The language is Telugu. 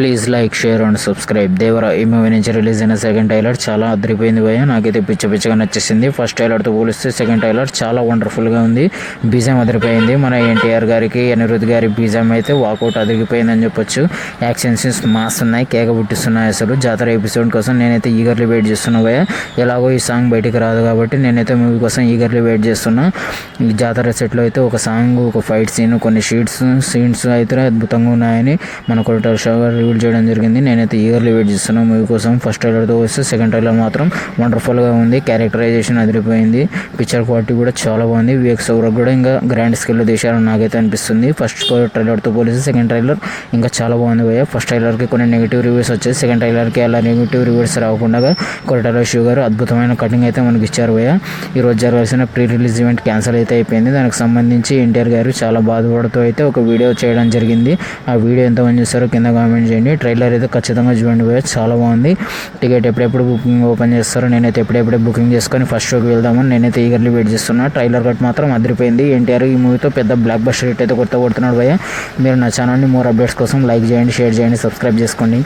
Please like, share and subscribe. Devara ఈ మూవీ నుంచి రిలీజ్ అయిన సెకండ్ ట్రైలర్ చాలా అదిరిపోయింది భయ్య. నాకైతే పిచ్చగా నచ్చేసింది. ఫస్ట్ ట్రైలర్తో పోలిస్తే సెకండ్ ట్రైలర్ చాలా వండర్ఫుల్గా ఉంది. బీజం అదిరిపోయింది. మన ఎన్టీఆర్ గారికి, అనిరుద్ధ్ గారి బీజం అయితే వాకౌట్ అదిరిపోయిందని చెప్పొచ్చు. యాక్షన్ సీన్స్ మాస్ ఉన్నాయి, కేక పుట్టిస్తున్నాయి. అసలు జాతర ఎపిసోడ్ కోసం నేనైతే ఈగర్లీ వెయిట్ చేస్తున్నా భయ్య. ఎలాగో ఈ సాంగ్ బయటికి రాదు కాబట్టి నేనైతే మూవీ కోసం ఈగర్లీ వెయిట్ చేస్తున్నా. ఈ జాతర సెట్లో అయితే ఒక సాంగ్, ఒక ఫైట్ సీన్, కొన్ని సీన్స్ అయితే అద్భుతంగా ఉన్నాయని మన కొరటాల శివ గారు రివీల్ చేయడం జరిగింది. నేనైతే ఈగర్లీ వెయిట్ చేస్తున్నాను మూవీ కోసం. ఫస్ట్ ట్రైలర్తో వస్తే సెకండ్ ట్రైలర్ మాత్రం వండర్ఫుల్గా ఉంది. క్యారెక్టరైజేషన్ అదిరిపోయింది. పిక్చర్ క్వాలిటీ కూడా చాలా బాగుంది. విఎక్స్ వరకు కూడా ఇంకా గ్రాండ్ స్కేల్లో తీశారని నాకైతే అనిపిస్తుంది. ఫస్ట్ ట్రైలర్తో పోలిస్తే సెకండ్ ట్రైలర్ ఇంకా చాలా బాగుంది భయ్య. ఫస్ట్ ట్రైలర్కి కొన్ని నెగిటివ్ రివ్యూస్ వచ్చాయి. సెకండ్ ట్రైలర్కి అలా నెగిటివ్ రివ్యూస్ రాకుండా కొరటాల శివ గారు అద్భుతమైన కటింగ్ అయితే మనకి ఇచ్చారు భయ్య. ఈరోజు జరగాల్సిన ప్రీ రిలీజ్ ఈవెంట్ క్యాన్సిల్ అయితే అయిపోయింది. దానికి సంబంధించి ఎన్టీఆర్ గారు చాలా బాధపడుతూ అయితే ఒక వీడియో చేయడం జరిగింది. ఆ వీడియో ఎంతమంది చూస్తారో కింద కామెంట్ చేయండి. ట్రైలర్ అయితే ఖచ్చితంగా చూడండి భయ్య, చాలా బాగుంది. టికెట్ ఎప్పుడెప్పుడు బుకింగ్ ఓపెన్ చేస్తారో నేనైతే ఎప్పుడెప్పుడే బుకింగ్ చేసుకొని ఫస్ట్ షోకి వెళ్దామని నేనైతే ఈగర్లీ వెయిట్ చేస్తున్నా. ట్రైలర్ కట్ మాత్రం అదిరిపోయింది. ఎన్టీఆర్ ఈ మూవీతో పెద్ద బ్లాక్ బస్టర్ హిట్ అయితే కొడుతున్నాడు భయ్య. మీరు నా ఛానల్ని మోర్ అప్డేట్స్ కోసం లైక్ చేయండి, షేర్ చేయండి, సబ్స్క్రైబ్ చేసుకోండి.